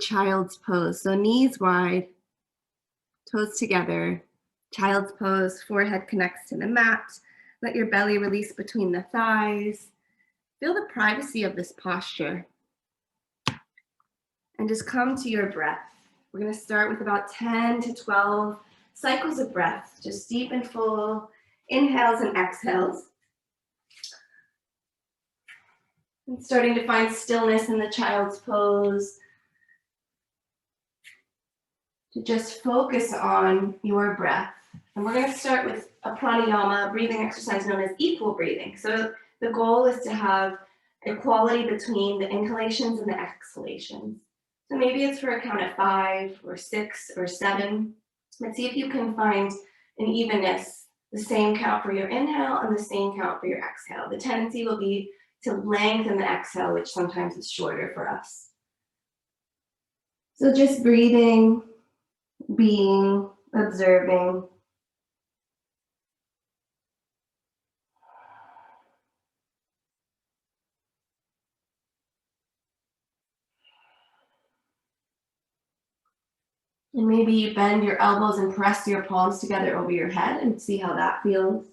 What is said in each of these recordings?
Child's pose. So knees wide, toes together. Child's pose, forehead connects to the mat. Let your belly release between the thighs. Feel the privacy of this posture. And just come to your breath. We're going to start with about 10 to 12 cycles of breath, just deep and full inhales and exhales. And starting to find stillness in the child's pose. To just focus on your breath. And we're going to start with a pranayama, breathing exercise known as equal breathing. So the goal is to have equality between the inhalations and the exhalations. So maybe it's for a count of 5 or 6 or 7. But see if you can find an evenness, the same count for your inhale and the same count for your exhale. The tendency will be to lengthen the exhale, which sometimes is shorter for us. So just breathing, being, observing. And maybe you bend your elbows and press your palms together over your head and see how that feels.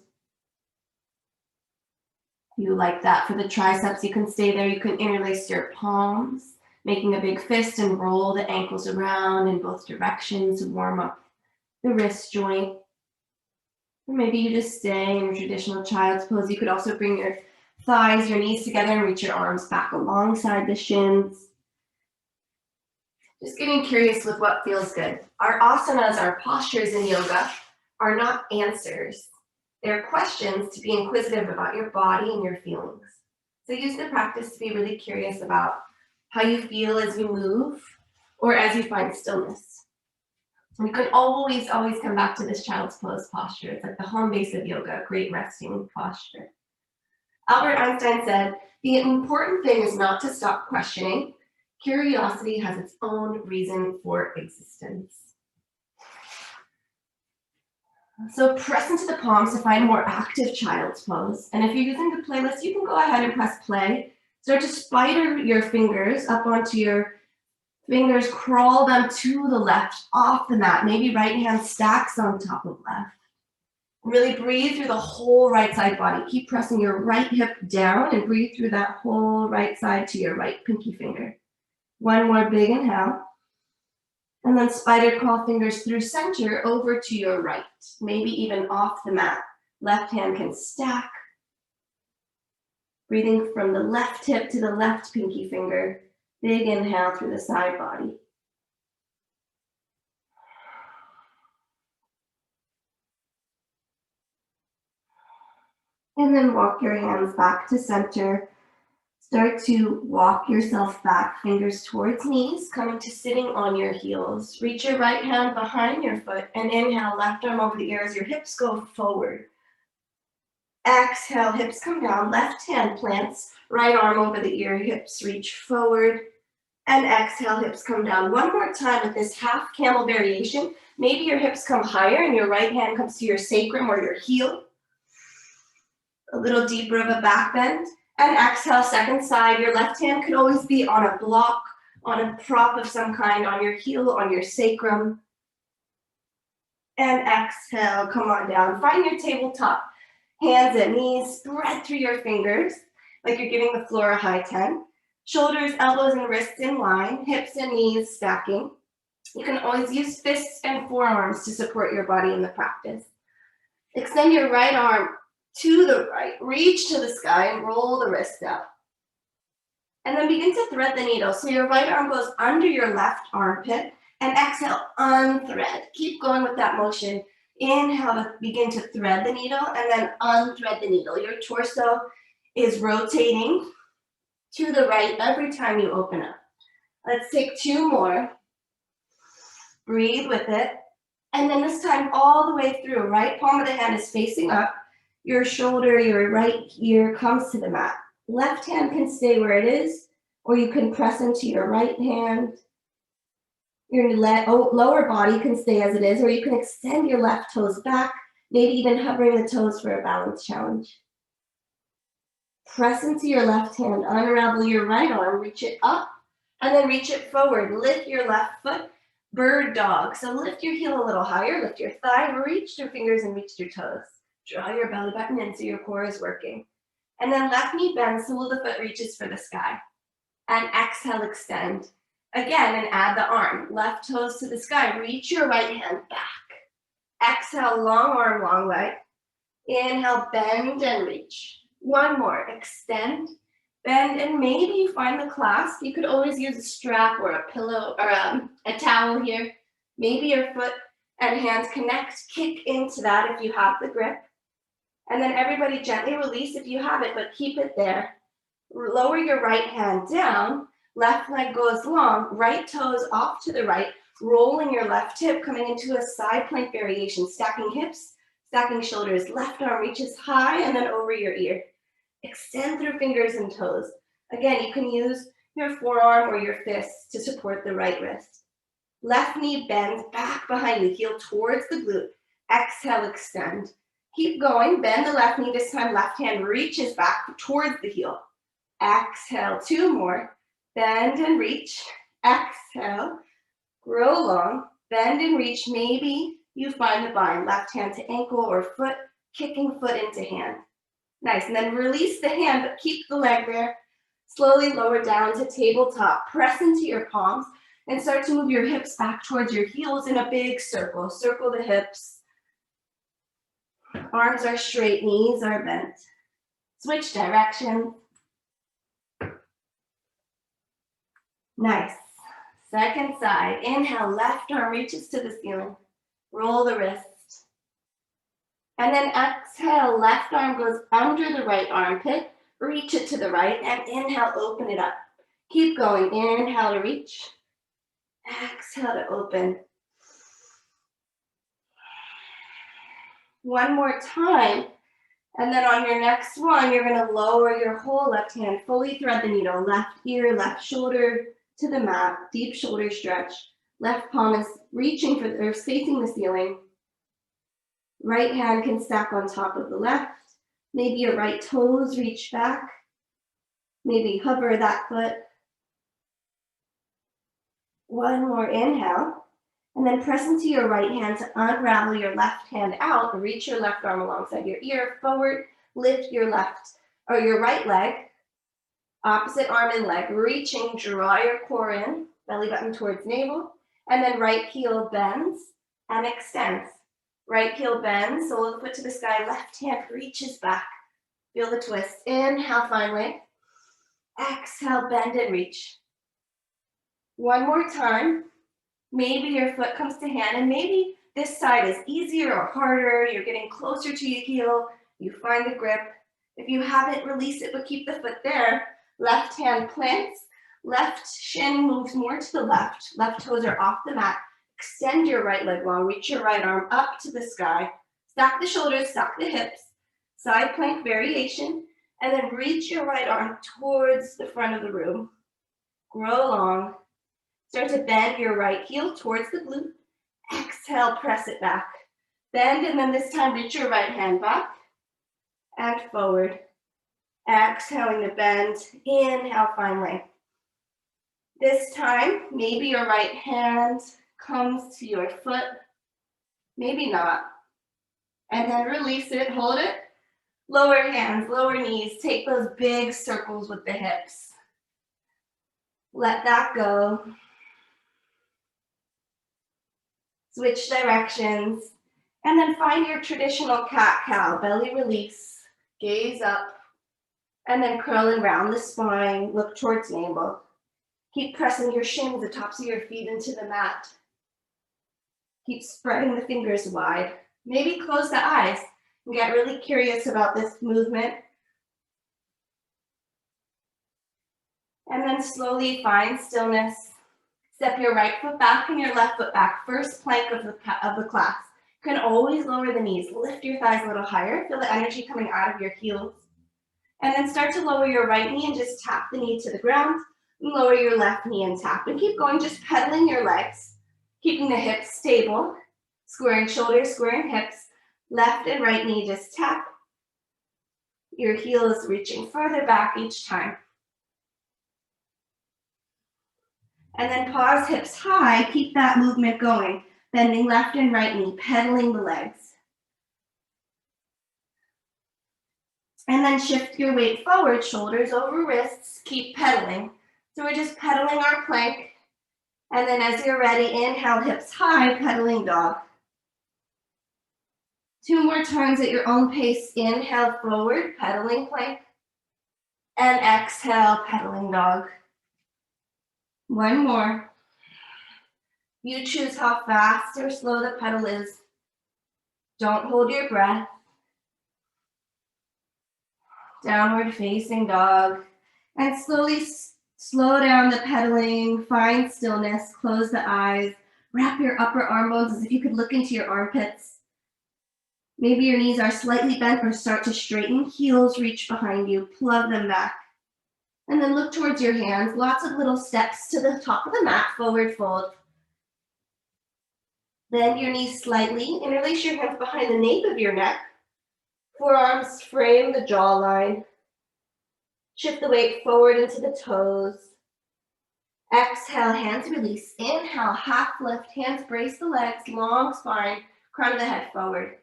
If you like that for the triceps, you can stay there. You can interlace your palms, making a big fist and roll the ankles around in both directions to warm up the wrist joint. Or maybe you just stay in your traditional child's pose. You could also bring your thighs, your knees together and reach your arms back alongside the shins. Just getting curious with what feels good. Our asanas, our postures in yoga, are not answers. They're questions to be inquisitive about your body and your feelings. So use the practice to be really curious about how you feel as you move or as you find stillness. You can always come back to this child's pose posture. It's like the home base of yoga, a great resting posture. Albert Einstein said, the important thing is not to stop questioning. Curiosity has its own reason for existence. So press into the palms to find a more active child's pose. And if you're using the playlist, you can go ahead and press play. Start to spider your fingers up onto your fingers, crawl them to the left, off the mat. Maybe right hand stacks on top of left. Really breathe through the whole right side body. Keep pressing your right hip down and breathe through that whole right side to your right pinky finger. One more big inhale. And then spider crawl fingers through center over to your right, maybe even off the mat. Left hand can stack. Breathing from the left hip to the left pinky finger. Big inhale through the side body. And then walk your hands back to center. Start to walk yourself back, fingers towards knees, coming to sitting on your heels. Reach your right hand behind your foot and inhale, left arm over the ear as your hips go forward. Exhale, hips come down, left hand plants, right arm over the ear, hips reach forward. And exhale, hips come down. One more time with this half camel variation. Maybe your hips come higher and your right hand comes to your sacrum or your heel. A little deeper of a back bend. And exhale, second side. Your left hand could always be on a block, on a prop of some kind, on your heel, on your sacrum. And exhale, come on down. Find your tabletop. Hands and knees, spread through your fingers, like you're giving the floor a high 10. Shoulders, elbows, and wrists in line, hips and knees stacking. You can always use fists and forearms to support your body in the practice. Extend your right arm to the right, reach to the sky and roll the wrist up. And then begin to thread the needle. So your right arm goes under your left armpit and exhale, unthread. Keep going with that motion. Inhale to begin to thread the needle and then unthread the needle. Your torso is rotating to the right every time you open up. Let's take 2 more. Breathe with it. And then this time all the way through. Right palm of the hand is facing up. Your shoulder, your right ear comes to the mat. Left hand can stay where it is, or you can press into your right hand. Your lower body can stay as it is, or you can extend your left toes back, maybe even hovering the toes for a balance challenge. Press into your left hand, unravel your right arm, reach it up, And then reach it forward. Lift your left foot, bird dog. So lift your heel a little higher, lift your thigh, reach your fingers and reach your toes. Draw your belly button in so your core is working. And then left knee bends, sole of the foot reaches for the sky. And exhale, extend. Again, and add the arm. Left toes to the sky. Reach your right hand back. Exhale, long arm, long leg. Inhale, bend and reach. One more, extend, bend, and maybe you find the clasp. You could always use a strap or a pillow or a towel here. Maybe your foot and hands connect. Kick into that if you have the grip. And then everybody gently release if you have it, but keep it there. Lower your right hand down. Left leg goes long. Right toes off to the right. Rolling your left hip, coming into a side plank variation. Stacking hips, stacking shoulders. Left arm reaches high and then over your ear. Extend through fingers and toes. Again, you can use your forearm or your fists to support the right wrist. Left knee bends back behind you, heel towards the glute. Exhale, extend. Keep going, bend the left knee. This time, left hand reaches back towards the heel. Exhale, two more. Bend and reach. Exhale, grow long. Bend and reach. Maybe you find the bind. Left hand to ankle or foot, kicking foot into hand. Nice, and then release the hand, but keep the leg there. Slowly lower down to tabletop. Press into your palms and start to move your hips back towards your heels in a big circle. Circle the hips. Arms are straight, knees are bent. Switch direction. Nice. Second side. Inhale, left arm reaches to the ceiling. Roll the wrist. And then exhale, left arm goes under the right armpit. Reach it to the right and inhale, open it up. Keep going. Inhale to reach. Exhale to open. One more time. And then on your next one, you're going to lower your whole left hand, fully thread the needle. Left ear, left shoulder to the mat. Deep shoulder stretch. Left palm is reaching for or facing the ceiling. Right hand can stack on top of the left. Maybe your right toes reach back. Maybe hover that foot. One more inhale. And then press into your right hand to unravel your left hand out. Reach your left arm alongside your ear. Forward. Lift your left or your right leg. Opposite arm and leg. Reaching. Draw your core in. Belly button towards navel. And then right heel bends and extends. Right heel bends. Sole of the foot to the sky. Left hand reaches back. Feel the twist. Inhale, find length. Exhale, bend and reach. One more time. Maybe your foot comes to hand, and maybe this side is easier or harder. You're getting closer to your heel. You find the grip. If you haven't, release it, but keep the foot there. Left hand plants. Left shin moves more to the left. Left toes are off the mat. Extend your right leg long. Reach your right arm up to the sky. Stack the shoulders, stack the hips. Side plank variation. And then reach your right arm towards the front of the room. Grow long. Start to bend your right heel towards the glute. Exhale, press it back. Bend, and then this time reach your right hand back and forward. Exhaling to bend. Inhale, find length. This time, maybe your right hand comes to your foot. Maybe not. And then release it, hold it. Lower hands, lower knees. Take those big circles with the hips. Let that go. Switch directions. And then find your traditional cat-cow. Belly release. Gaze up. And then curl and round the spine. Look towards navel. Keep pressing your shins, the tops of your feet into the mat. Keep spreading the fingers wide. Maybe close the eyes and get really curious about this movement. And then slowly find stillness. Step your right foot back and your left foot back. First plank of the class. You can always lower the knees. Lift your thighs a little higher. Feel the energy coming out of your heels. And then start to lower your right knee and just tap the knee to the ground. And lower your left knee and tap. And keep going, just pedaling your legs. Keeping the hips stable. Squaring shoulders, squaring hips. Left and right knee just tap. Your heel is reaching further back each time. And then pause, hips high. Keep that movement going. Bending left and right knee, pedaling the legs. And then shift your weight forward, shoulders over wrists. Keep pedaling. So we're just pedaling our plank. And then as you're ready, inhale, hips high, pedaling dog. 2 more times at your own pace. Inhale, forward, pedaling plank. And exhale, pedaling dog. 1 more. You choose how fast or slow the pedal is. Don't hold your breath. Downward facing dog. And slowly slow down the pedaling, find stillness, close the eyes, wrap your upper arm bones as if you could look into your armpits. Maybe your knees are slightly bent or start to straighten. Heels reach behind you, plug them back. And then look towards your hands. Lots of little steps to the top of the mat, forward fold. Bend your knees slightly, interlace your hands behind the nape of your neck. Forearms frame the jawline. Shift the weight forward into the toes. Exhale, hands release. Inhale, half lift, hands brace the legs, long spine, crown of the head forward.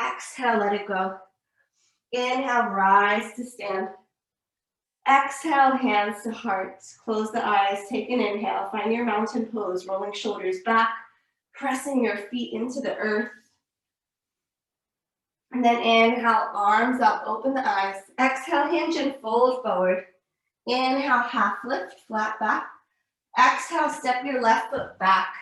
Exhale, let it go. Inhale, rise to stand. Exhale, hands to heart. Close the eyes, take an inhale. Find your mountain pose, rolling shoulders back, pressing your feet into the earth. And then inhale, arms up, open the eyes. Exhale, hinge and fold forward. Inhale, half lift, flat back. Exhale, step your left foot back.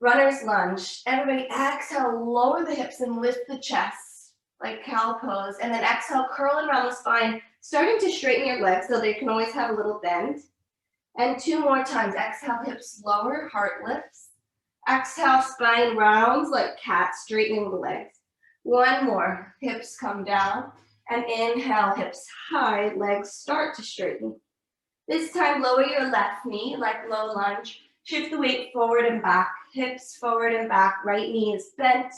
Runner's lunge. Everybody exhale, lower the hips and lift the chest like cow pose. And then exhale, curl around the spine, starting to straighten your legs so they can always have a little bend. And 2 more times. Exhale, hips lower, heart lifts. Exhale, spine rounds like cat, straightening the legs. 1 more. Hips come down. And inhale, hips high, legs start to straighten. This time, lower your left knee like low lunge. Shift the weight forward and back, hips forward and back, right knee is bent.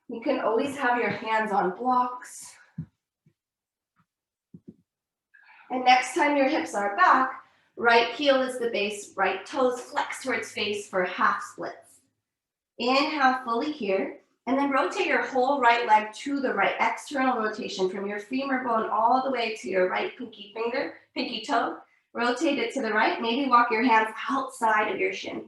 You can always have your hands on blocks. And next time your hips are back, right heel is the base, right toes flex towards face for half splits. Inhale fully here, and then rotate your whole right leg to the right, external rotation from your femur bone all the way to your right pinky toe. Rotate it to the right, maybe walk your hands outside of your shin.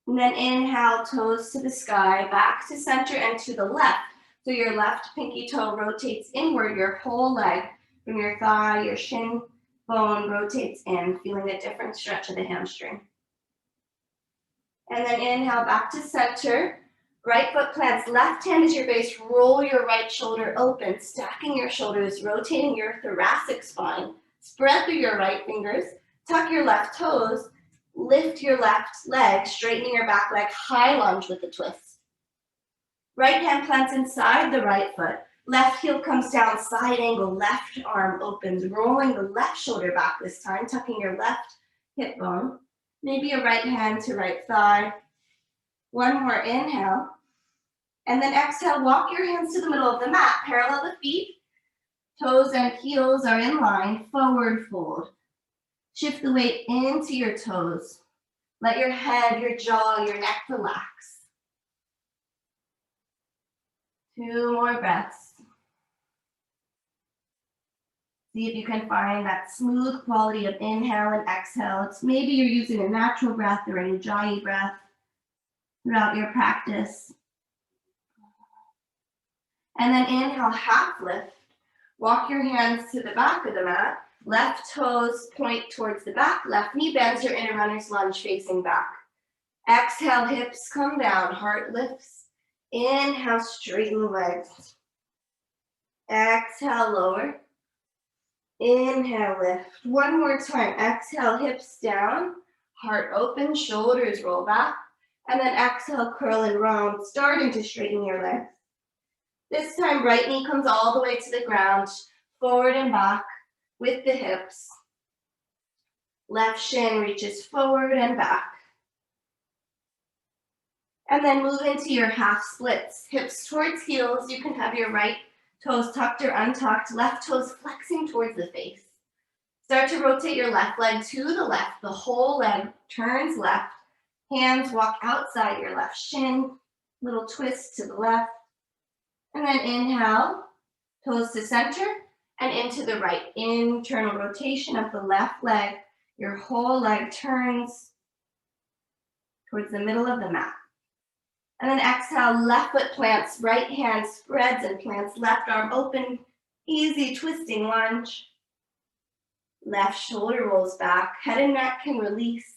And then inhale, toes to the sky, back to center and to the left. So your left pinky toe rotates inward, your whole leg from your thigh, your shin bone rotates in, feeling a different stretch of the hamstring. And then inhale, back to center. Right foot plants, left hand is your base, roll your right shoulder open, stacking your shoulders, rotating your thoracic spine. Spread through your right fingers, tuck your left toes, lift your left leg, straightening your back leg, high lunge with the twist. Right hand plants inside the right foot, left heel comes down, side angle, left arm opens, rolling the left shoulder back this time, tucking your left hip bone, maybe a right hand to right thigh. 1 more inhale, and then exhale, walk your hands to the middle of the mat, parallel the feet. Toes and heels are in line, forward fold. Shift the weight into your toes. Let your head, your jaw, your neck relax. 2 more breaths. See if you can find that smooth quality of inhale and exhale. Maybe you're using a natural breath or an ujjayi breath throughout your practice. And then inhale, half lift. Walk your hands to the back of the mat. Left toes point towards the back. Left knee bends, you're in a runner's lunge facing back. Exhale, hips come down, heart lifts. Inhale, straighten legs. Exhale, lower. Inhale, lift. 1 more time. Exhale, hips down. Heart open, shoulders roll back. And then exhale, curl and round, starting to straighten your legs. This time, right knee comes all the way to the ground, forward and back with the hips. Left shin reaches forward and back. And then move into your half splits. Hips towards heels. You can have your right toes tucked or untucked, left toes flexing towards the face. Start to rotate your left leg to the left. The whole leg turns left. Hands walk outside your left shin. Little twist to the left. And then inhale, toes to center and into the right. Internal rotation of the left leg. Your whole leg turns towards the middle of the mat. And then exhale, left foot plants, right hand spreads and plants, left arm open. Easy twisting lunge. Left shoulder rolls back, head and neck can release.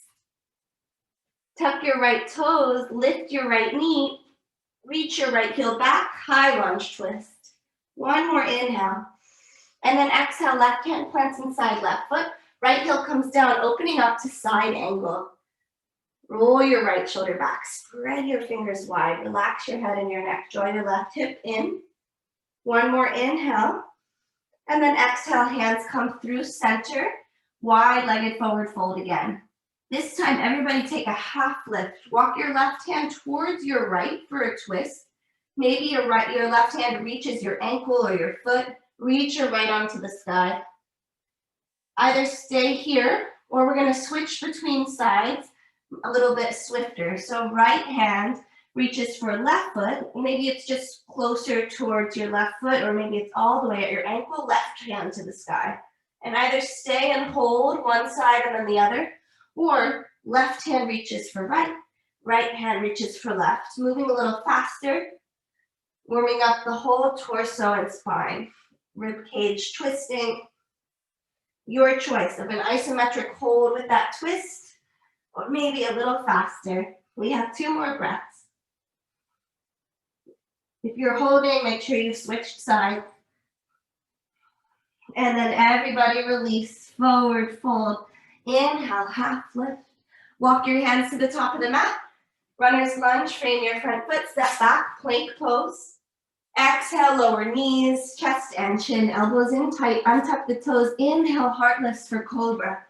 Tuck your right toes, lift your right knee, reach your right heel back, high lunge twist. One more inhale. And then exhale, left hand plants inside left foot, right heel comes down, opening up to side angle. Roll your right shoulder back, spread your fingers wide, relax your head and your neck, draw your left hip in. One more inhale. And then exhale, hands come through center, wide-legged forward fold again. This time, everybody take a half lift. Walk your left hand towards your right for a twist. Maybe your left hand reaches your ankle or your foot. Reach your right arm to the sky. Either stay here, or we're gonna switch between sides a little bit swifter. So right hand reaches for left foot. Maybe it's just closer towards your left foot, or maybe it's all the way at your ankle, left hand to the sky. And either stay and hold one side and then the other, or left hand reaches for right, right hand reaches for left. Moving a little faster, warming up the whole torso and spine. Rib cage twisting. Your choice of an isometric hold with that twist, or maybe a little faster. We have 2 more breaths. If you're holding, make sure you switch sides. And then everybody release, forward fold. Inhale, half lift. Walk your hands to the top of the mat. Runner's lunge, frame your front foot, step back, plank pose. Exhale, lower knees, chest and chin, elbows in tight, untuck the toes. Inhale, heart lifts for cobra.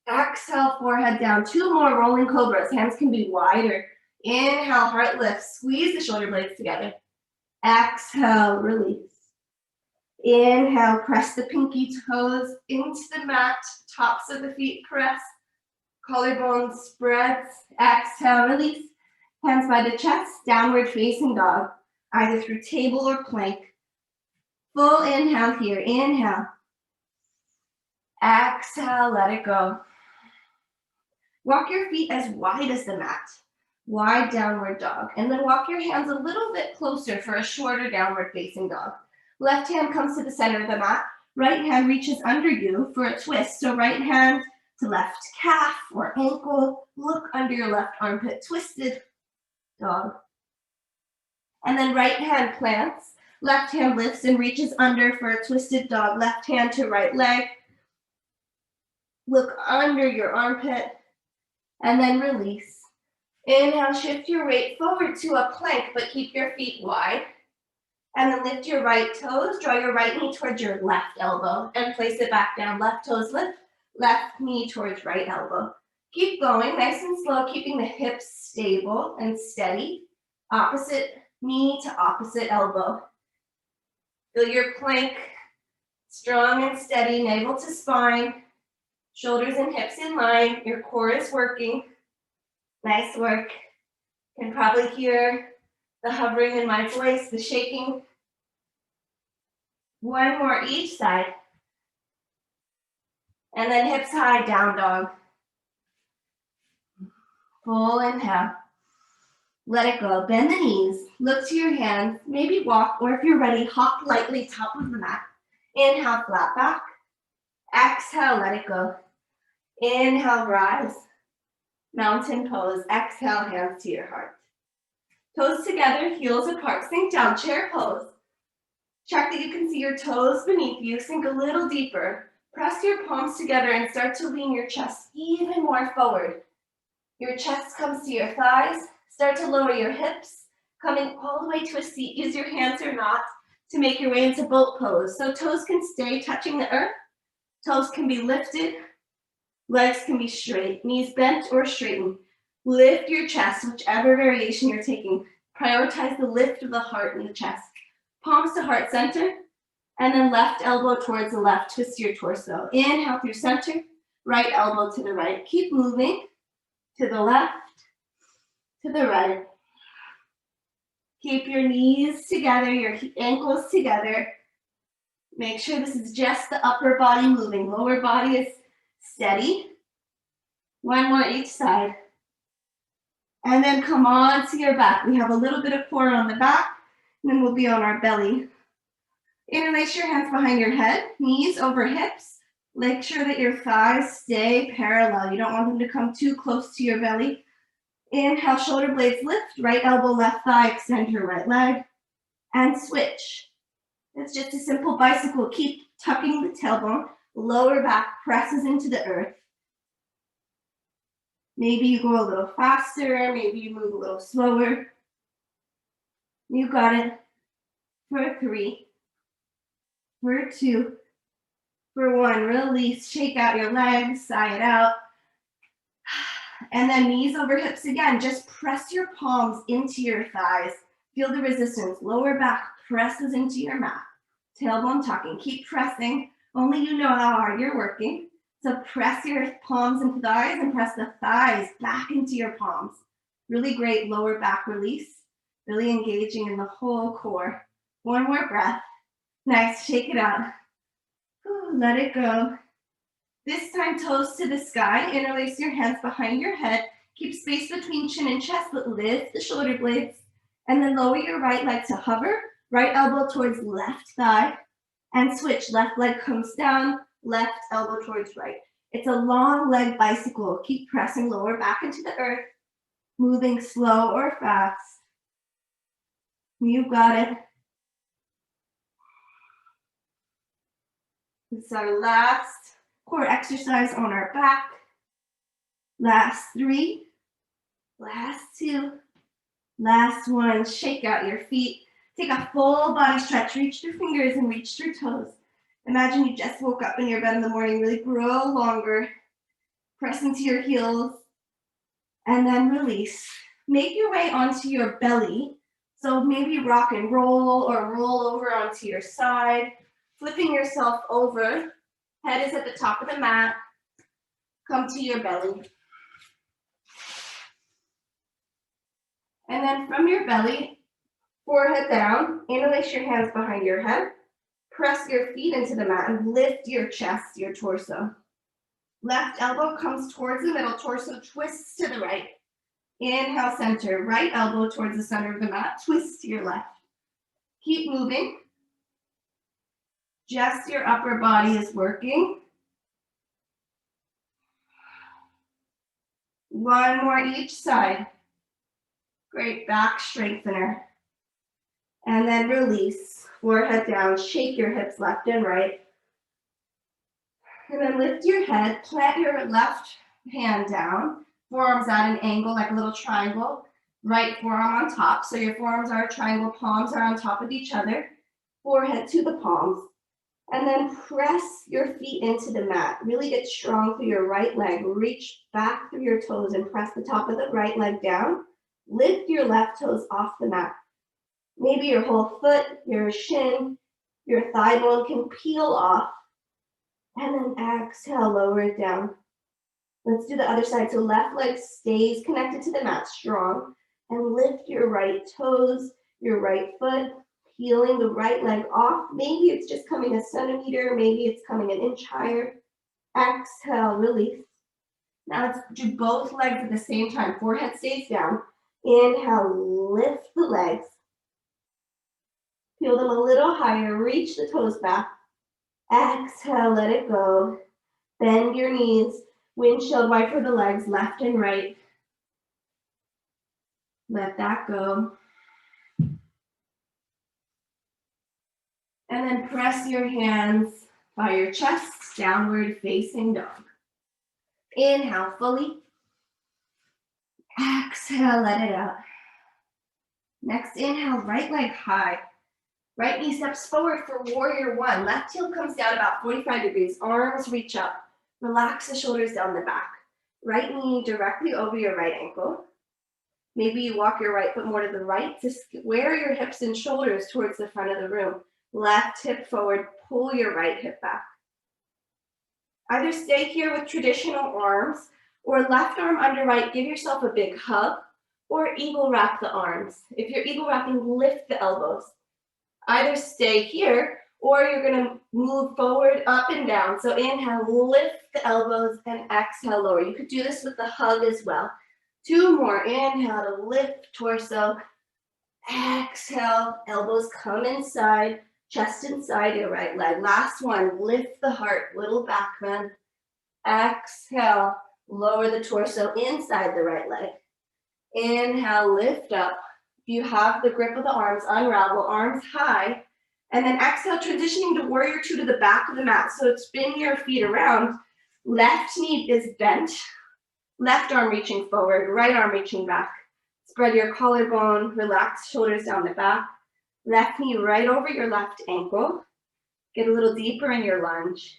Exhale, forehead down. 2 more rolling cobras, hands can be wider. Inhale, heart lift, squeeze the shoulder blades together. Exhale, release. Inhale, press the pinky toes into the mat, tops of the feet press, collarbone spreads. Exhale, release. Hands by the chest, downward facing dog, either through table or plank. Full inhale here, inhale. Exhale, let it go. Walk your feet as wide as the mat. Wide downward dog, and then walk your hands a little bit closer for a shorter downward facing dog. Left hand comes to the center of the mat, right hand reaches under you for a twist. So right hand to left calf or ankle, look under your left armpit, twisted dog. And then right hand plants, left hand lifts and reaches under for a twisted dog, left hand to right leg, look under your armpit, and then release. Inhale, shift your weight forward to a plank, but keep your feet wide. And then lift your right toes, draw your right knee towards your left elbow, and place it back down. Left toes lift, left knee towards right elbow. Keep going, nice and slow, keeping the hips stable and steady. Opposite knee to opposite elbow. Feel your plank strong and steady, navel to spine, shoulders and hips in line. Your core is working. Nice work. You can probably hear the hovering in my voice, the shaking. 1 more each side. And then hips high, down dog. Full inhale. Let it go. Bend the knees. Look to your hands. Maybe walk, or if you're ready, hop lightly top of the mat. Inhale, flat back. Exhale, let it go. Inhale, rise. Mountain pose. Exhale, hands to your heart. Toes together, heels apart. Sink down, chair pose. Check that you can see your toes beneath you. Sink a little deeper. Press your palms together and start to lean your chest even more forward. Your chest comes to your thighs. Start to lower your hips, coming all the way to a seat. Use your hands or not to make your way into boat pose. So toes can stay touching the earth. Toes can be lifted. Legs can be straight, knees bent or straightened. Lift your chest, whichever variation you're taking. Prioritize the lift of the heart and the chest. Palms to heart center. And then left elbow towards the left, twist your torso. Inhale through center, right elbow to the right. Keep moving to the left, to the right. Keep your knees together, your ankles together. Make sure this is just the upper body moving. Lower body is steady. One more each side. And then come on to your back. We have a little bit of core on the back, and then we'll be on our belly. Interlace your hands behind your head, knees over hips. Make sure that your thighs stay parallel. You don't want them to come too close to your belly. Inhale, shoulder blades lift, right elbow, left thigh, extend your right leg, and switch. It's just a simple bicycle. Keep tucking the tailbone, lower back presses into the earth. Maybe you go a little faster, maybe you move a little slower. You got it. For 3, for 2, for 1. Release, shake out your legs, sigh it out. And then knees over hips again. Just press your palms into your thighs. Feel the resistance. Lower back presses into your mat. Tailbone tucking. Keep pressing. Only you know how hard you're working. So press your palms into the thighs and press the thighs back into your palms. Really great lower back release. Really engaging in the whole core. One more breath. Nice. Shake it out. Let it go. This time, toes to the sky. Interlace your hands behind your head. Keep space between chin and chest, but lift the shoulder blades. And then lower your right leg to hover. Right elbow towards left thigh. And switch. Left leg comes down. Left elbow towards right. It's a long leg bicycle. Keep pressing lower back into the earth. Moving slow or fast. You got it. This is our last core exercise on our back. Last 3, last 2, last 1. Shake out your feet. Take a full body stretch. Reach through fingers and reach through toes. Imagine you just woke up in your bed in the morning. Really grow longer. Press into your heels. And then release. Make your way onto your belly. So maybe rock and roll or roll over onto your side. Flipping yourself over. Head is at the top of the mat. Come to your belly. And then from your belly, forehead down, interlace your hands behind your head. Press your feet into the mat and lift your chest, your torso. Left elbow comes towards the middle, torso twists to the right. Inhale, center. Right elbow towards the center of the mat, twist to your left. Keep moving. Just your upper body is working. One more each side. Great, back strengthener. And then release, forehead down, shake your hips left and right. And then lift your head, plant your left hand down, forearms at an angle like a little triangle, right forearm on top. So your forearms are a triangle, palms are on top of each other, forehead to the palms. And then press your feet into the mat. Really get strong through your right leg. Reach back through your toes and press the top of the right leg down. Lift your left toes off the mat. Maybe your whole foot, your shin, your thigh bone can peel off. And then exhale, lower it down. Let's do the other side. So left leg stays connected to the mat, strong. And lift your right toes, your right foot. Peeling the right leg off. Maybe it's just coming a centimeter, maybe it's coming an inch higher. Exhale, release. Now let's do both legs at the same time. Forehead stays down. Inhale, lift the legs. Peel them a little higher, reach the toes back. Exhale, let it go. Bend your knees. Windshield wiper the legs left and right. Let that go. And then press your hands by your chest, downward facing dog. Inhale fully. Exhale, let it out. Next inhale, right leg high. Right knee steps forward for warrior 1. Left heel comes down about 45 degrees. Arms reach up. Relax the shoulders down the back. Right knee directly over your right ankle. Maybe you walk your right foot more to the right to square your hips and shoulders towards the front of the room. Left hip forward, pull your right hip back. Either stay here with traditional arms or left arm under right, give yourself a big hug, or eagle wrap the arms. If you're eagle wrapping, lift the elbows. Either stay here or you're gonna move forward, up and down. So inhale, lift the elbows, and exhale, lower. You could do this with the hug as well. 2 more, inhale to lift torso, exhale, elbows come inside, chest inside your right leg. Last one, lift the heart, little back bend. Exhale, lower the torso inside the right leg. Inhale, lift up. If you have the grip of the arms, unravel, arms high. And then exhale, transitioning to warrior 2 to the back of the mat. So spin your feet around. Left knee is bent. Left arm reaching forward, right arm reaching back. Spread your collarbone, relax shoulders down the back. Left knee right over your left ankle. Get a little deeper in your lunge.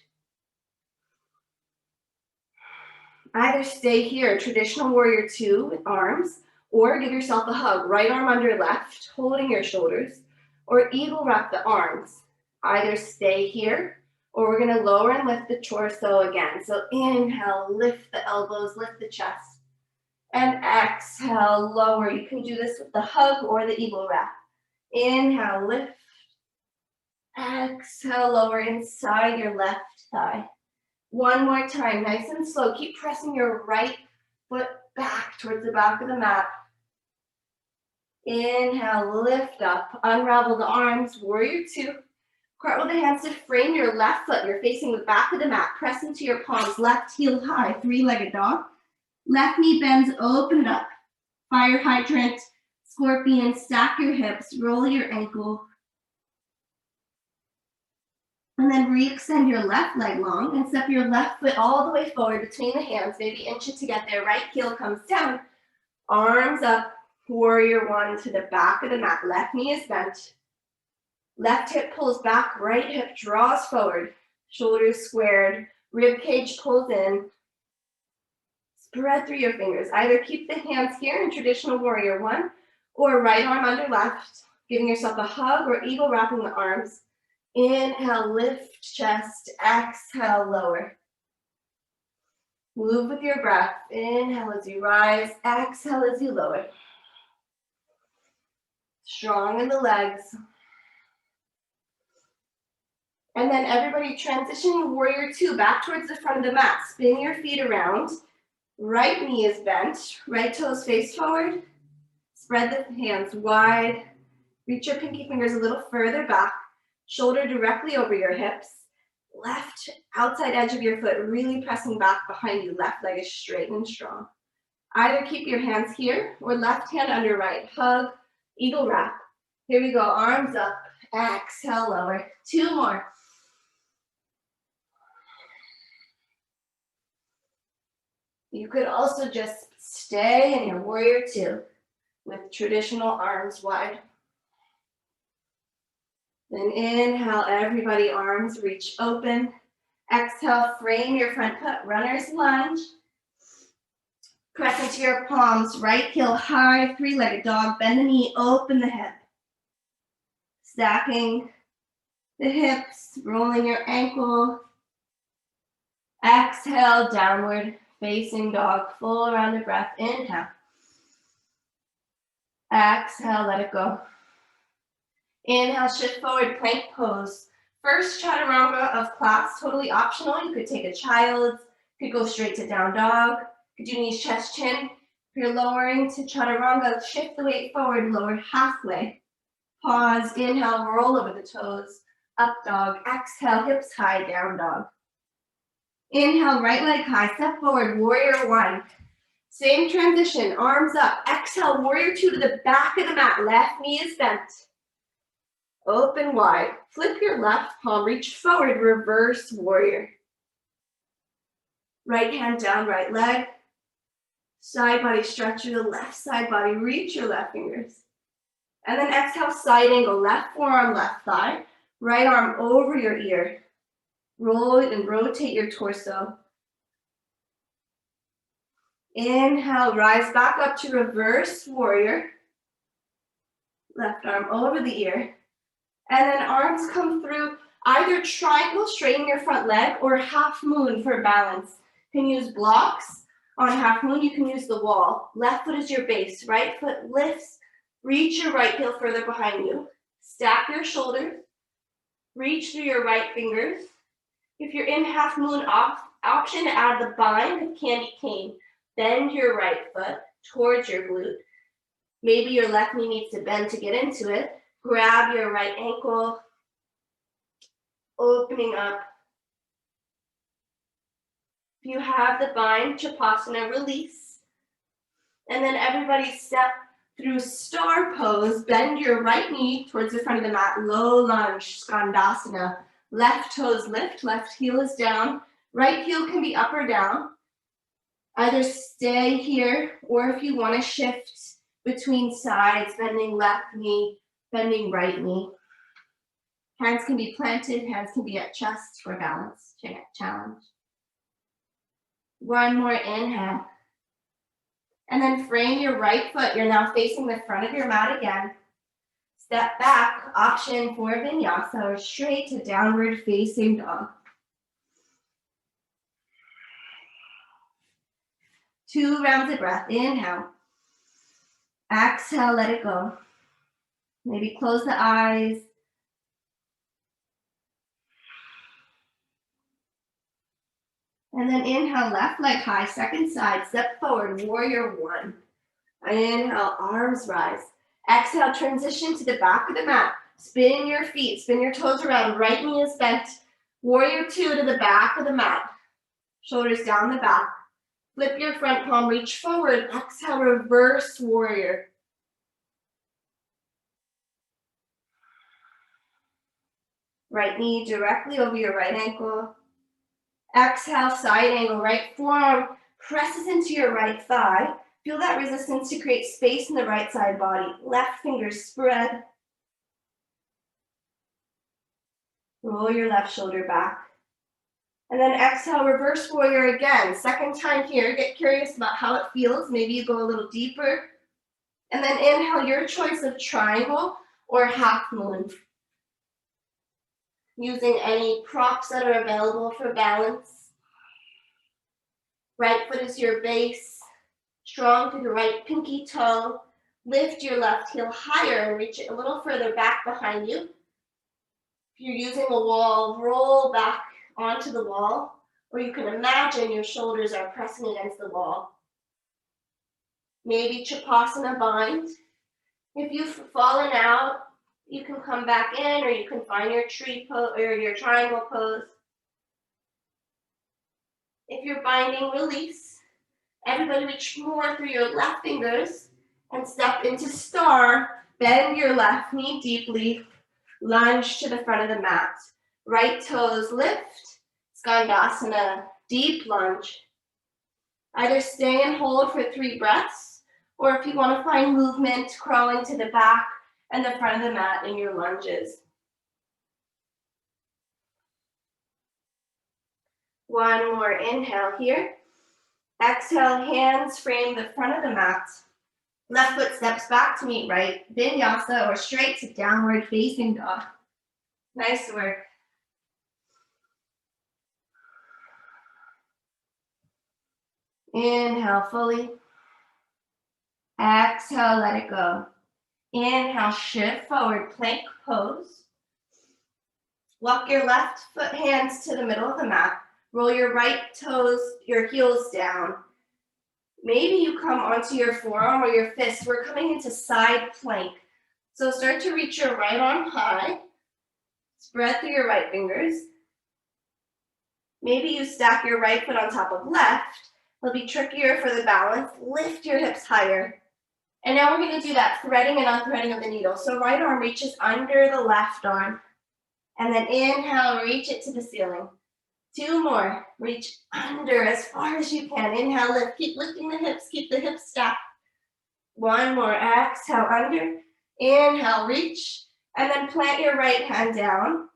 Either stay here, traditional warrior 2 with arms, or give yourself a hug. Right arm under left, holding your shoulders, or eagle wrap the arms. Either stay here, or we're gonna lower and lift the torso again. So inhale, lift the elbows, lift the chest. And exhale, lower. You can do this with the hug or the eagle wrap. Inhale, lift. Exhale, lower inside your left thigh. One more time, nice and slow. Keep pressing your right foot back towards the back of the mat. Inhale, lift up, unravel the arms, warrior 2. Cartwheel the hands to frame your left foot. You're facing the back of the mat. Press into your palms, left heel high, 3-legged dog. Left knee bends, open it up. Fire hydrant, scorpion, stack your hips, roll your ankle. And then re-extend your left leg long and step your left foot all the way forward between the hands, maybe inch it to get there. Right heel comes down, arms up, warrior 1 to the back of the mat. Left knee is bent. Left hip pulls back, right hip draws forward. Shoulders squared, rib cage pulls in. Spread through your fingers. Either keep the hands here in traditional warrior 1 or right arm under left, giving yourself a hug or eagle wrapping the arms. Inhale, lift chest, exhale, lower. Move with your breath. Inhale as you rise, exhale as you lower. Strong in the legs. And then everybody transitioning warrior 2 back towards the front of the mat. Spin your feet around. Right knee is bent, right toes face forward. Spread the hands wide. Reach your pinky fingers a little further back. Shoulder directly over your hips. Left outside edge of your foot really pressing back behind you. Left leg is straight and strong. Either keep your hands here or left hand under right. Hug, eagle wrap. Here we go, arms up. Exhale, lower. 2 more. You could also just stay in your warrior 2 with traditional arms wide. Then inhale, everybody, arms reach open. Exhale, frame your front foot, runner's lunge. Press into your palms, right heel high, 3-legged dog. Bend the knee, open the hip. Stacking the hips, rolling your ankle. Exhale, downward facing dog, full rounded breath. Inhale. Exhale, let it go. Inhale, shift forward, plank pose. First chaturanga of class, totally optional. You could take a child's, could go straight to down dog, could do knees, chest, chin. If you're lowering to chaturanga, shift the weight forward, lower halfway. Pause, inhale, roll over the toes, up dog. Exhale, hips high, down dog. Inhale, right leg high, step forward, warrior 1. Same transition, arms up. Exhale, warrior 2 to the back of the mat. Left knee is bent. Open wide. Flip your left palm, reach forward, reverse warrior. Right hand down, right leg. Side body stretch your left side body, reach your left fingers. And then exhale, side angle, left forearm, left thigh. Right arm over your ear. Roll and rotate your torso. Inhale, rise back up to reverse warrior. Left arm over the ear. And then arms come through either triangle, straighten your front leg, or half moon for balance. You can use blocks on half moon, you can use the wall. Left foot is your base, right foot lifts, reach your right heel further behind you. Stack your shoulders, reach through your right fingers. If you're in half moon option, add the bind of candy cane. Bend your right foot towards your glute. Maybe your left knee needs to bend to get into it. Grab your right ankle, opening up. If you have the bind, Chapasana, release. And then everybody step through star pose. Bend your right knee towards the front of the mat. Low lunge, Skandasana. Left toes lift, left heel is down. Right heel can be up or down. Either stay here, or if you want to shift between sides, bending left knee, bending right knee. Hands can be planted, hands can be at chest for balance, challenge. One more inhale. And then frame your right foot. You're now facing the front of your mat again. Step back, option for vinyasa, or straight to downward facing dog. 2 rounds of breath. Inhale. Exhale, let it go. Maybe close the eyes. And then inhale, left leg high, second side, step forward, warrior 1. Inhale, arms rise. Exhale, transition to the back of the mat. Spin your feet, spin your toes around, right knee is bent. Warrior 2 to the back of the mat. Shoulders down the back. Flip your front palm, reach forward. Exhale, reverse warrior. Right knee directly over your right ankle. Exhale, side angle, right forearm presses into your right thigh. Feel that resistance to create space in the right side body. Left fingers spread. Roll your left shoulder back. And then exhale, reverse warrior again. Second time here, get curious about how it feels. Maybe you go a little deeper. And then inhale, your choice of triangle or half moon. Using any props that are available for balance. Right foot is your base. Strong through the right pinky toe. Lift your left heel higher and reach it a little further back behind you. If you're using a wall, roll back onto the wall, or you can imagine your shoulders are pressing against the wall. Maybe Chapasana bind. If you've fallen out, you can come back in, or you can find your tree pose or your triangle pose. If you're binding, release. Everybody reach more through your left fingers and step into star. Bend your left knee deeply. Lunge to the front of the mat. Right toes lift. Skandasana, deep lunge. Either stay and hold for 3 breaths, or if you want to find movement, crawling to the back and the front of the mat in your lunges. One more inhale here. Exhale, hands frame the front of the mat. Left foot steps back to meet right. Vinyasa or straight to downward facing dog. Nice work. Inhale fully. Exhale, let it go. Inhale, shift forward, plank pose. Walk your left foot hands to the middle of the mat. Roll your right toes, your heels down. Maybe you come onto your forearm or your fist. We're coming into side plank. So start to reach your right arm high. Spread through your right fingers. Maybe you stack your right foot on top of left. It'll be trickier for the balance. Lift your hips higher. And now we're going to do that threading and unthreading of the needle. So right arm reaches under the left arm. And then inhale, reach it to the ceiling. 2 more. Reach under as far as you can. Inhale, lift. Keep lifting the hips. Keep the hips stacked. 1 more. Exhale, under. Inhale, reach. And then plant your right hand down.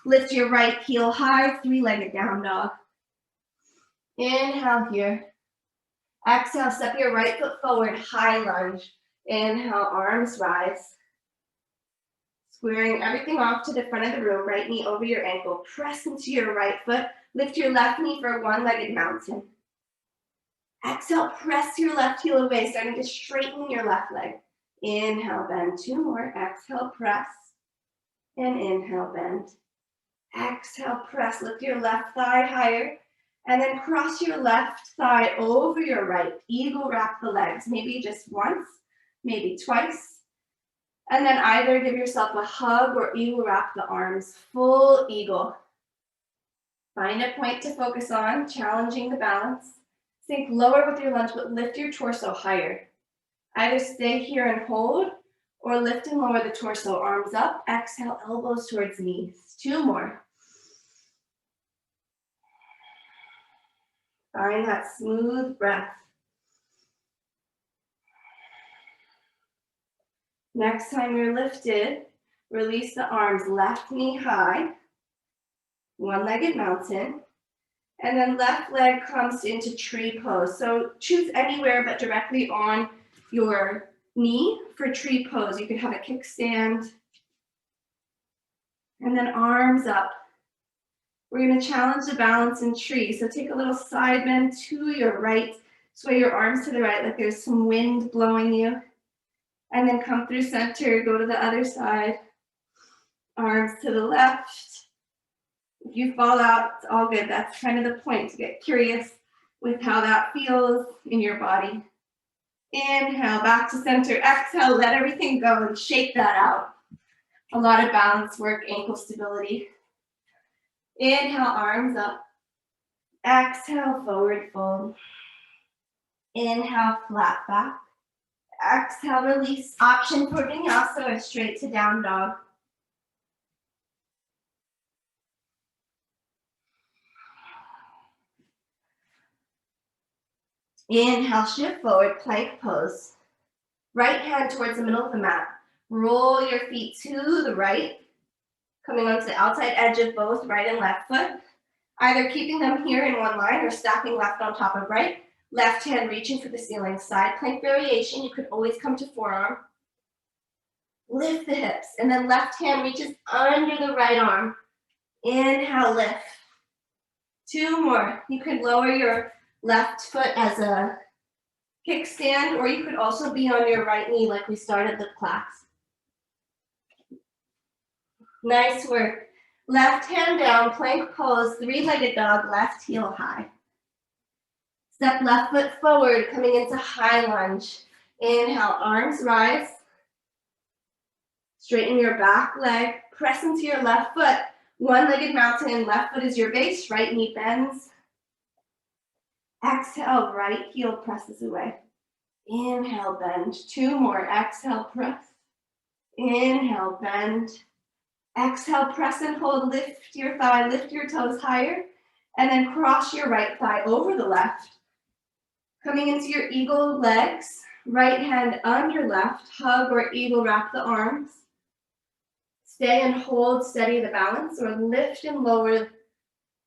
Lift your right heel high. 3-legged down dog. Inhale here. Exhale, step your right foot forward. High lunge. Inhale, arms rise. Squaring everything off to the front of the room, right knee over your ankle. Press into your right foot. Lift your left knee for a one-legged mountain. Exhale, press your left heel away, starting to straighten your left leg. Inhale, bend. 2 more. Exhale, press. And inhale, bend. Exhale, press. Lift your left thigh higher. And then cross your left thigh over your right. Eagle wrap the legs. Maybe just once, maybe twice. And then either give yourself a hug or eagle wrap the arms. Full eagle. Find a point to focus on, challenging the balance. Sink lower with your lunge, but lift your torso higher. Either stay here and hold, or lift and lower the torso. Arms up. Exhale, elbows towards knees. 2 more. Find that smooth breath. Next time you're lifted, release the arms, left knee high, one-legged mountain, and then left leg comes into tree pose. So choose anywhere but directly on your knee for tree pose. You can have a kickstand, and then arms up. We're going to challenge the balance in tree. So take a little side bend to your right, sway your arms to the right like there's some wind blowing you. And then come through center, go to the other side. Arms to the left. If you fall out, it's all good. That's kind of the point, to get curious with how that feels in your body. Inhale, back to center. Exhale, let everything go and shake that out. A lot of balance work, ankle stability. Inhale, arms up. Exhale, forward fold. Inhale, flat back. Exhale, release. Option for vinyasa or straight to down dog. Inhale, shift forward, plank pose. Right hand towards the middle of the mat. Roll your feet to the right, coming onto the outside edge of both right and left foot. Either keeping them here in one line or stacking left on top of right. Left hand reaching for the ceiling. Side plank variation. You could always come to forearm. Lift the hips. And then left hand reaches under the right arm. Inhale, lift. 2 more. You could lower your left foot as a kickstand, or you could also be on your right knee like we started the class. Nice work. Left hand down, plank pose, 3-legged dog, left heel high. Step left foot forward, coming into high lunge. Inhale, arms rise. Straighten your back leg, press into your left foot. 1-legged mountain, left foot is your base, right knee bends. Exhale, right heel presses away. Inhale, bend. 2 more. Exhale, press. Inhale, bend. Exhale, press and hold. Lift your thigh, lift your toes higher. And then cross your right thigh over the left. Coming into your eagle legs. Right hand under left. Hug or eagle wrap the arms. Stay and hold, steady the balance, or lift and lower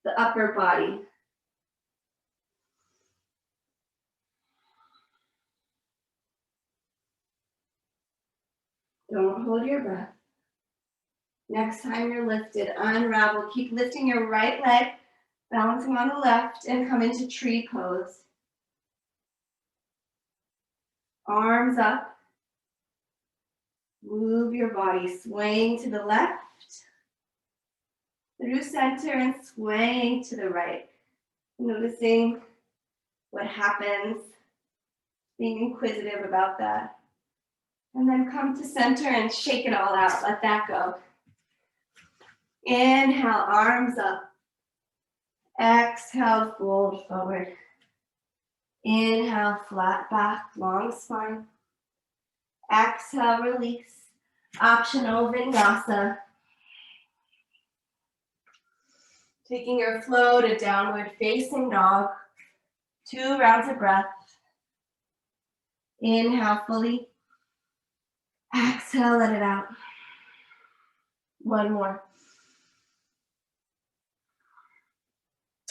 the upper body. Don't hold your breath. Next time you're lifted, unravel. Keep lifting your right leg, balancing on the left, and come into tree pose. Arms up. Move your body, swaying to the left, through center, and swaying to the right. Noticing what happens, being inquisitive about that. And then come to center and shake it all out. Let that go. Inhale, arms up. Exhale, fold forward. Inhale, flat back, long spine. Exhale, release. Optional vinyasa. Taking your flow to downward facing dog. 2 rounds of breath. Inhale fully. Exhale, let it out. 1 more.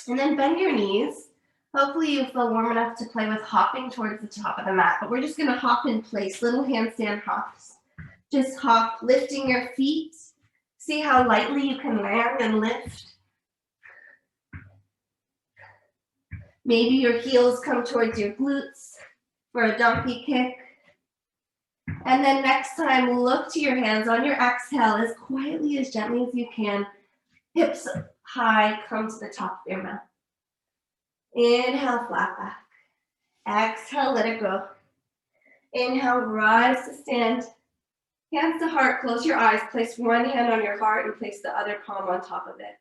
And then bend your knees. Hopefully you feel warm enough to play with hopping towards the top of the mat, but we're just gonna hop in place, little handstand hops. Just hop, lifting your feet. See how lightly you can land and lift. Maybe your heels come towards your glutes for a donkey kick. And then next time, look to your hands on your exhale as quietly, as gently as you can. Hips high, come to the top of your mat. Inhale, flat back. Exhale, let it go. Inhale, rise to stand. Hands to heart, close your eyes. Place one hand on your heart and place the other palm on top of it.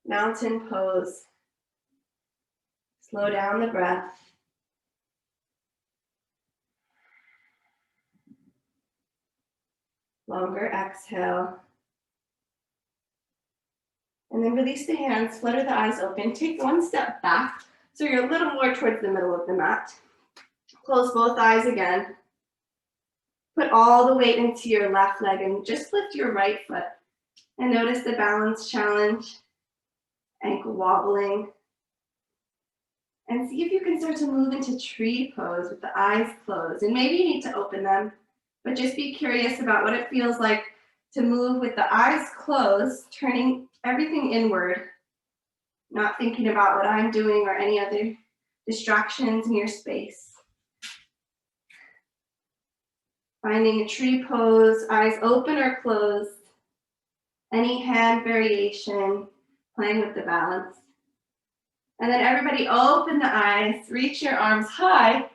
Mountain pose. Slow down the breath. Longer exhale. And then release the hands, flutter the eyes open. Take one step back so you're a little more towards the middle of the mat. Close both eyes again. Put all the weight into your left leg and just lift your right foot. And notice the balance challenge, ankle wobbling. And see if you can start to move into tree pose with the eyes closed. And maybe you need to open them, but just be curious about what it feels like to move with the eyes closed, turning everything inward, not thinking about what I'm doing or any other distractions in your space. Finding a tree pose, eyes open or closed, any hand variation, playing with the balance. And then everybody open the eyes, reach your arms high,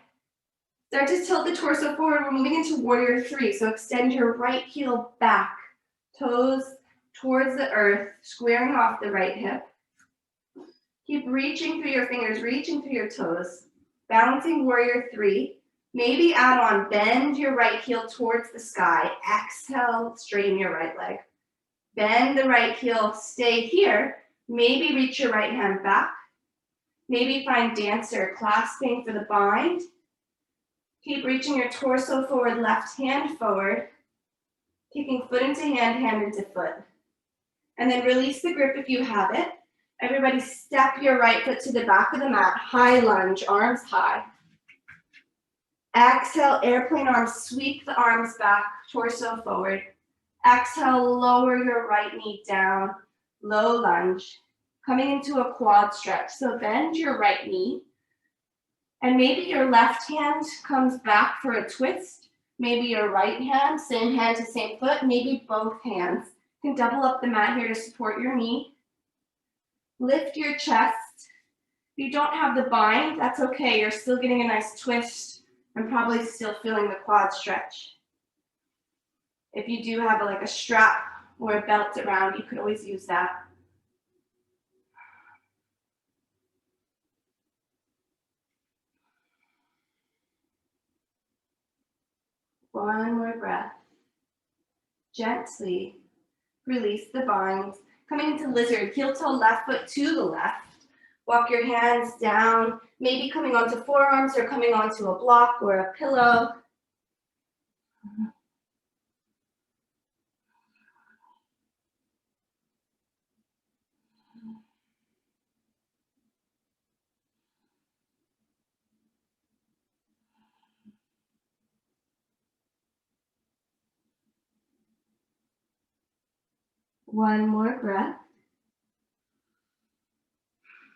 start to tilt the torso forward. We're moving into warrior three, so extend your right heel back, toes towards the earth, squaring off the right hip. Keep reaching through your fingers, reaching through your toes, balancing warrior three. Maybe add on, bend your right heel towards the sky. Exhale, straighten your right leg. Bend the right heel, stay here. Maybe reach your right hand back. Maybe find dancer, clasping for the bind. Keep reaching your torso forward, left hand forward. Taking foot into hand, hand into foot. And then release the grip if you have it. Everybody step your right foot to the back of the mat. High lunge, arms high. Exhale, airplane arms, sweep the arms back, torso forward. Exhale, lower your right knee down, low lunge. Coming into a quad stretch. So bend your right knee. And maybe your left hand comes back for a twist. Maybe your right hand, same hand to same foot. Maybe both hands. You can double up the mat here to support your knee. Lift your chest. If you don't have the bind, that's okay. You're still getting a nice twist and probably still feeling the quad stretch. If you do have like a strap or a belt around, you could always use that. One more breath. Gently release the binds. Coming into lizard, heel toe left foot to the left. Walk your hands down, maybe coming onto forearms or coming onto a block or a pillow. One more breath.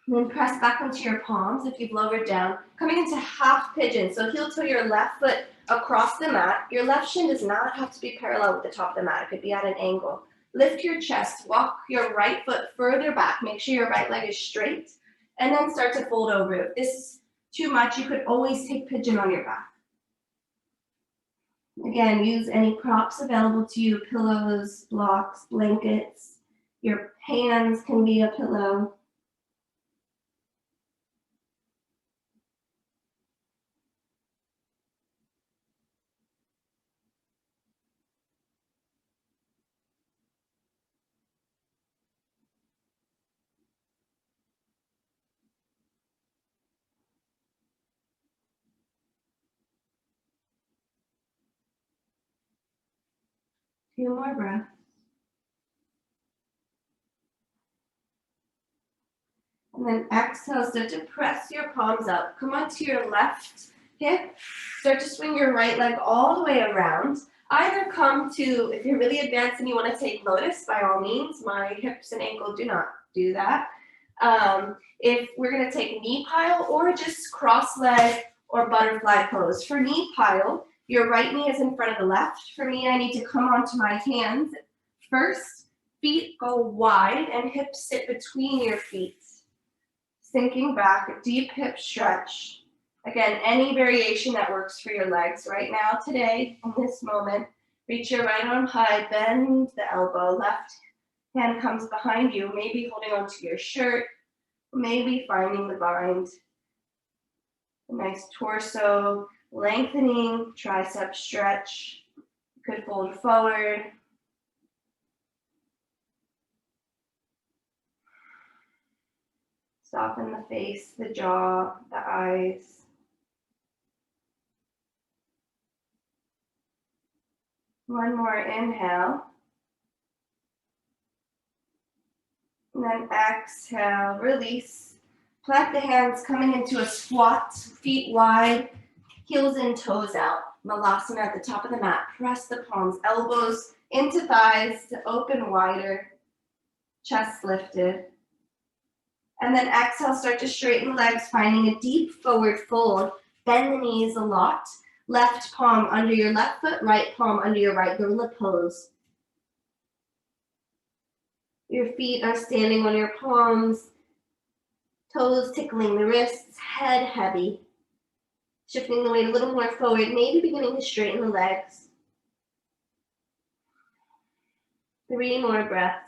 And then press back into your palms if you've lowered down. Coming into half pigeon. So heel toe your left foot across the mat. Your left shin does not have to be parallel with the top of the mat. It could be at an angle. Lift your chest. Walk your right foot further back. Make sure your right leg is straight. And then start to fold over. If this is too much, you could always take pigeon on your back. Again, use any props available to you. Pillows, blocks, blankets. Your hands can be a pillow. Few more breaths. And then exhale, start to press your palms up. Come onto your left hip. Start to swing your right leg all the way around. Either come to, if you're really advanced and you want to take lotus, by all means. My hips and ankle do not do that. If we're going to take knee pile or just cross leg or butterfly pose. For knee pile, your right knee is in front of the left. For me, I need to come onto my hands first. Feet go wide and hips sit between your feet. Sinking back, deep hip stretch. Again, any variation that works for your legs right now, today, in this moment. Reach your right arm high, bend the elbow, left hand comes behind you, maybe holding onto your shirt, maybe finding the bind. A nice torso, lengthening, tricep stretch. You could fold forward. Soften the face, the jaw, the eyes. One more inhale. And then exhale, release. Plant the hands coming into a squat, feet wide, heels and toes out. Malasana at the top of the mat. Press the palms, elbows into thighs to open wider. Chest lifted. And then exhale, start to straighten the legs, finding a deep forward fold. Bend the knees a lot. Left palm under your left foot, right palm under your right, gorilla pose. Your feet are standing on your palms, toes tickling the wrists, head heavy. Shifting the weight a little more forward, maybe beginning to straighten the legs. 3 more breaths.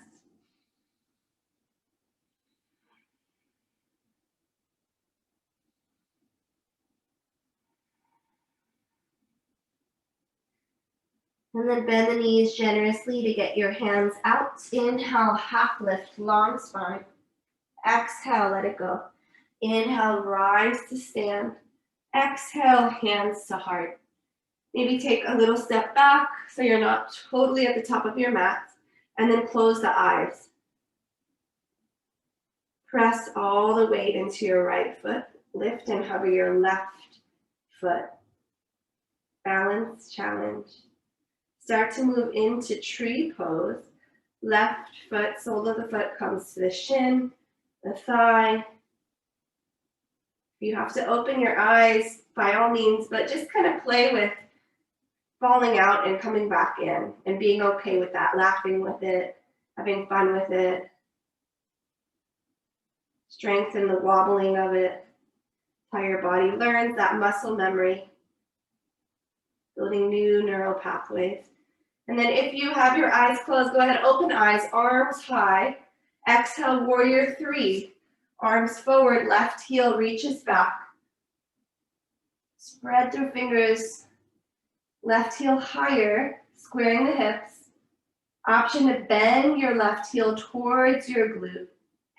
And then bend the knees generously to get your hands out. Inhale, half lift, long spine. Exhale, let it go. Inhale, rise to stand. Exhale, hands to heart. Maybe take a little step back so you're not totally at the top of your mat. And then close the eyes. Press all the weight into your right foot. Lift and hover your left foot. Balance, challenge. Start to move into tree pose. Left foot, sole of the foot comes to the shin, the thigh. You have to open your eyes by all means, but just kind of play with falling out and coming back in and being okay with that, laughing with it, having fun with it. Strengthen the wobbling of it. How your body learns that muscle memory. Building new neural pathways. And then if you have your eyes closed, go ahead, open eyes, arms high. Exhale, warrior 3. Arms forward, left heel reaches back. Spread through fingers, left heel higher, squaring the hips. Option to bend your left heel towards your glute.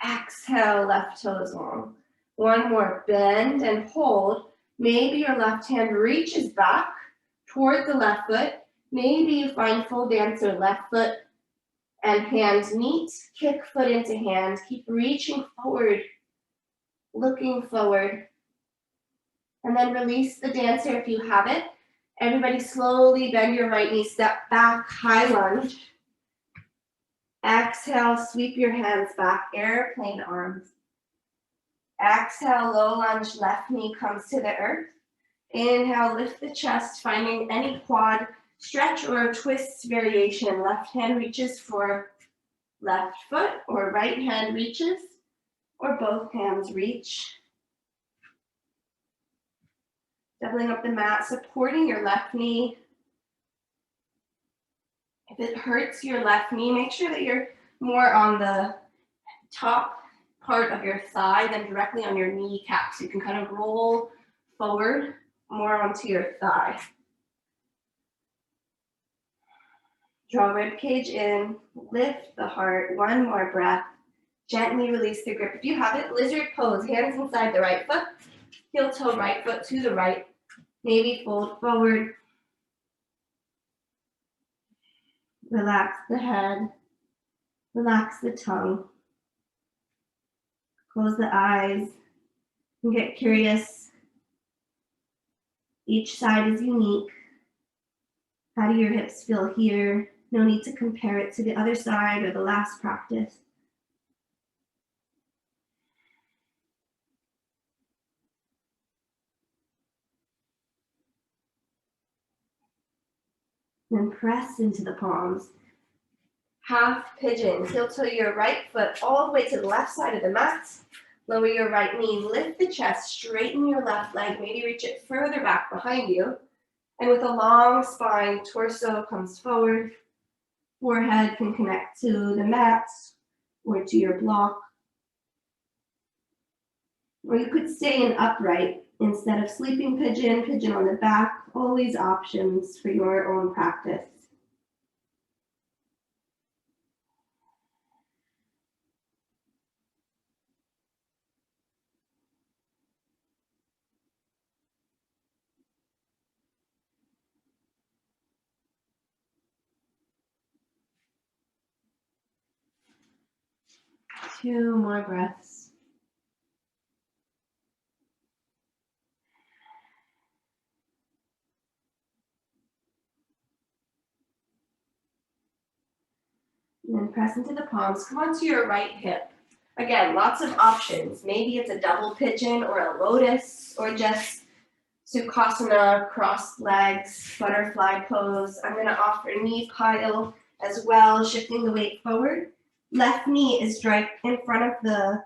Exhale, left toes long. One more, bend and hold. Maybe your left hand reaches back towards the left foot. Maybe you find full dancer, left foot and hands meet, kick foot into hand. Keep reaching forward, looking forward. And then release the dancer if you have it. Everybody slowly bend your right knee, step back, high lunge. Exhale, sweep your hands back, airplane arms. Exhale, low lunge, left knee comes to the earth. Inhale, lift the chest, finding any quad stretch or twist variation. Left hand reaches for left foot, or right hand reaches, or both hands reach. Doubling up the mat, supporting your left knee. If it hurts your left knee, make sure that you're more on the top part of your thigh than directly on your kneecap. So you can kind of roll forward more onto your thigh. Draw rib cage in, lift the heart, one more breath. Gently release the grip. If you have it, lizard pose, hands inside the right foot, heel toe right foot to the right. Maybe fold forward. Relax the head, relax the tongue. Close the eyes and get curious. Each side is unique. How do your hips feel here? No need to compare it to the other side or the last practice. Then press into the palms. Half pigeon. Heel toe your right foot all the way to the left side of the mat. Lower your right knee. Lift the chest. Straighten your left leg. Maybe reach it further back behind you. And with a long spine, torso comes forward. Forehead can connect to the mat or to your block. Or you could stay in upright instead of sleeping pigeon, pigeon on the back. Always options for your own practice. Two more breaths. And then press into the palms. Come onto your right hip. Again, lots of options. Maybe it's a double pigeon or a lotus or just Sukhasana, crossed legs, butterfly pose. I'm going to offer knee pile as well, shifting the weight forward. Left knee is right in front of the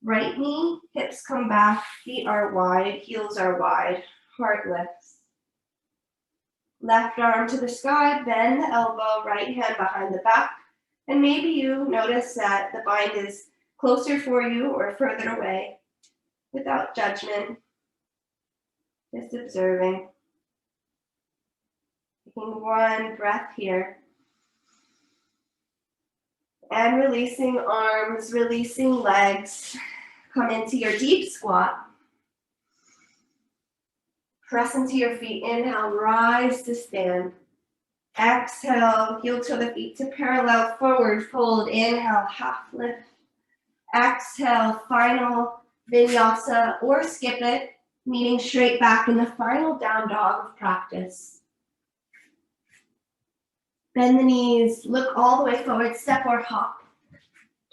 right knee. Hips come back, feet are wide, heels are wide, heart lifts. Left arm to the sky, bend the elbow, right hand behind the back. And maybe you notice that the bind is closer for you or further away without judgment. Just observing. Taking one breath here. And releasing arms, releasing legs. Come into your deep squat. Press into your feet. Inhale, rise to stand. Exhale, heel toe the feet to parallel, forward fold. Inhale, half lift. Exhale, final vinyasa or skip it, meaning straight back in the final down dog of practice. Bend the knees, look all the way forward, step or hop.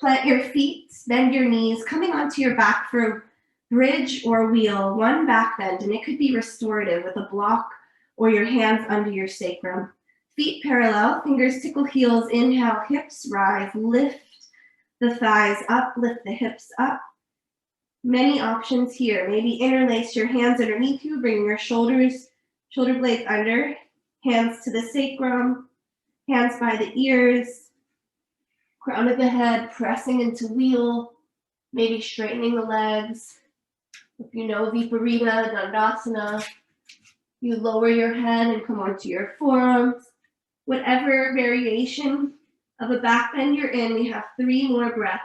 Plant your feet, bend your knees, coming onto your back for bridge or wheel, one back bend, and it could be restorative with a block or your hands under your sacrum. Feet parallel, fingers tickle heels, inhale, hips rise, lift the thighs up, lift the hips up. Many options here. Maybe interlace your hands underneath you, bring your shoulder blades under, hands to the sacrum, hands by the ears, crown of the head, pressing into wheel, maybe straightening the legs. If you know Viparita, Dandasana, you lower your head and come onto your forearms. Whatever variation of a back bend you're in, we have 3 more breaths.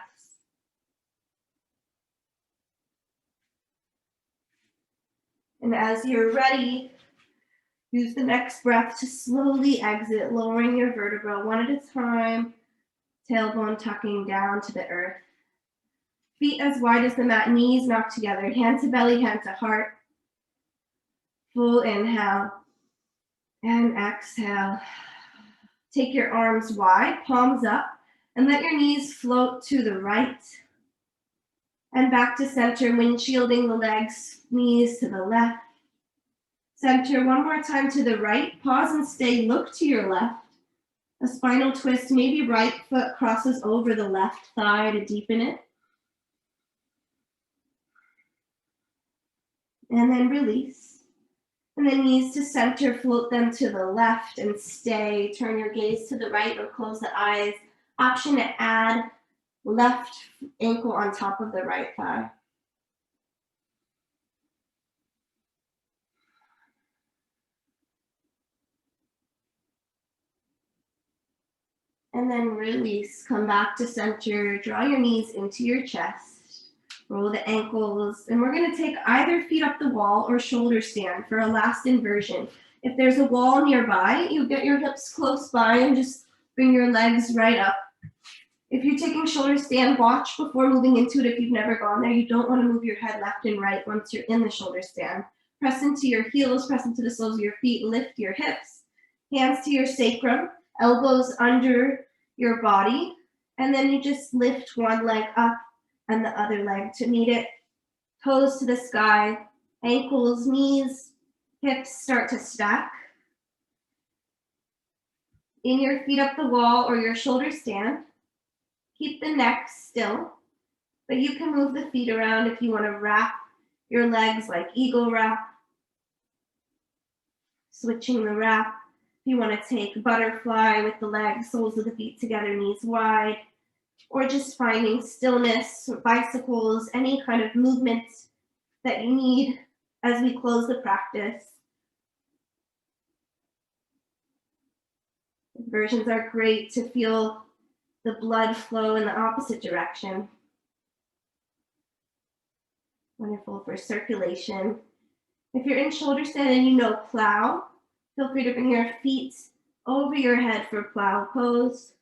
And as you're ready, use the next breath to slowly exit, lowering your vertebra one at a time, tailbone tucking down to the earth. Feet as wide as the mat, knees knocked together, hand to belly, hand to heart. Full inhale and exhale. Take your arms wide, palms up, and let your knees float to the right. And back to center, windshielding the legs, knees to the left. Center one more time to the right, pause and stay, look to your left. A spinal twist, maybe right foot crosses over the left thigh to deepen it. And then release. And then knees to center, float them to the left and stay. Turn your gaze to the right or close the eyes. Option to add left ankle on top of the right thigh. And then release, come back to center, draw your knees into your chest, roll the ankles, and we're gonna take either feet up the wall or shoulder stand for a last inversion. If there's a wall nearby, you get your hips close by and just bring your legs right up. If you're taking shoulder stand, watch before moving into it if you've never gone there. You don't wanna move your head left and right once you're in the shoulder stand. Press into your heels, press into the soles of your feet, lift your hips. Hands to your sacrum, elbows under your body, and then you just lift one leg up and the other leg to meet it. Toes to the sky, ankles, knees, hips start to stack. In your feet up the wall or your shoulder stand. Keep the neck still, but you can move the feet around if you want to wrap your legs like eagle wrap. Switching the wrap. If you want to take butterfly with the legs, soles of the feet together, knees wide, or just finding stillness, bicycles, any kind of movement that you need as we close the practice. Inversions are great to feel the blood flow in the opposite direction. Wonderful for circulation. If you're in shoulder stand and you know plow, feel free to bring your feet over your head for plow pose.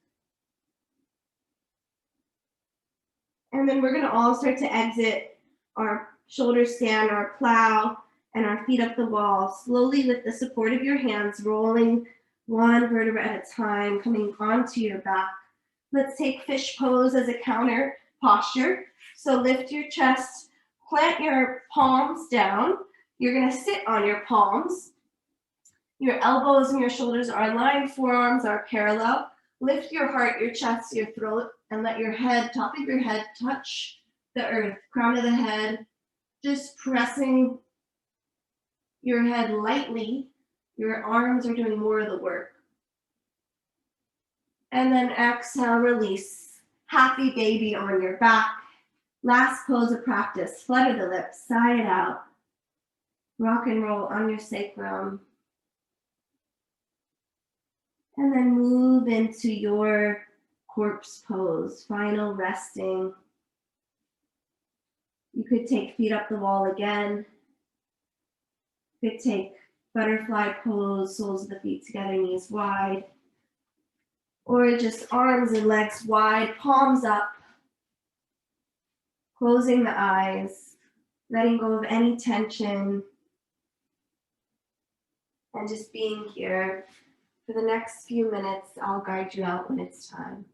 And then we're gonna all start to exit our shoulder stand, our plow, and our feet up the wall, slowly with the support of your hands, rolling one vertebra at a time, coming onto your back. Let's take fish pose as a counter posture. So lift your chest, plant your palms down. You're gonna sit on your palms. Your elbows and your shoulders are aligned, forearms are parallel. Lift your heart, your chest, your throat, and let your head, top of your head, touch the earth, crown of the head, just pressing your head lightly. Your arms are doing more of the work. And then exhale, release. Happy baby on your back. Last pose of practice. Flutter the lips, sigh it out. Rock and roll on your sacrum. And then move into your corpse pose, final resting. You could take feet up the wall again. You could take butterfly pose, soles of the feet together, knees wide. Or just arms and legs wide, palms up. Closing the eyes, letting go of any tension. And just being here. For the next few minutes, I'll guide you out when it's time.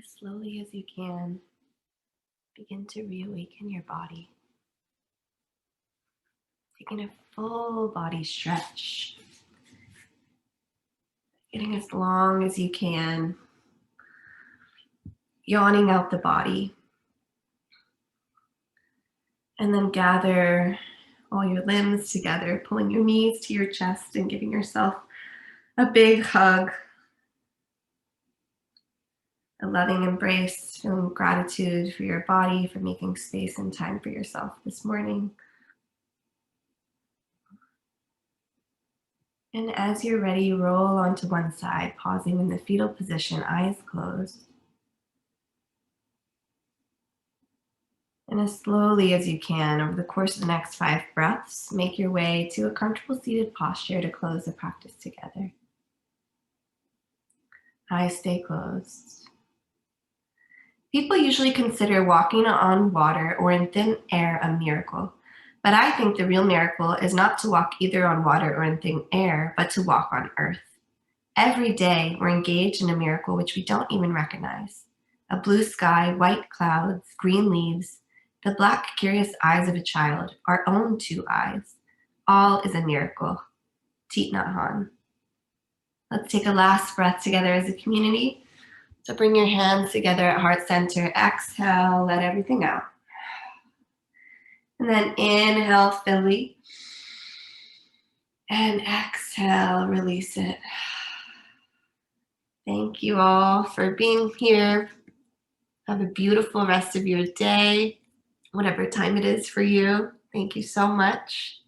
As slowly as you can, begin to reawaken your body. Taking a full body stretch. Getting as long as you can. Yawning out the body. And then gather all your limbs together, pulling your knees to your chest and giving yourself a big hug. A loving embrace, feeling gratitude for your body, for making space and time for yourself this morning. And as you're ready, roll onto one side, pausing in the fetal position, eyes closed. And as slowly as you can, over the course of the next 5 breaths, make your way to a comfortable seated posture to close the practice together. Eyes stay closed. People usually consider walking on water or in thin air a miracle. But I think the real miracle is not to walk either on water or in thin air, but to walk on earth. Every day, we're engaged in a miracle which we don't even recognize. A blue sky, white clouds, green leaves, the black, curious eyes of a child, our own 2 eyes. All is a miracle. Thich Nhat Hanh. Let's take a last breath together as a community. So bring your hands together at heart center. Exhale, let everything out. And then inhale fully. And exhale, release it. Thank you all for being here. Have a beautiful rest of your day, whatever time it is for you. Thank you so much.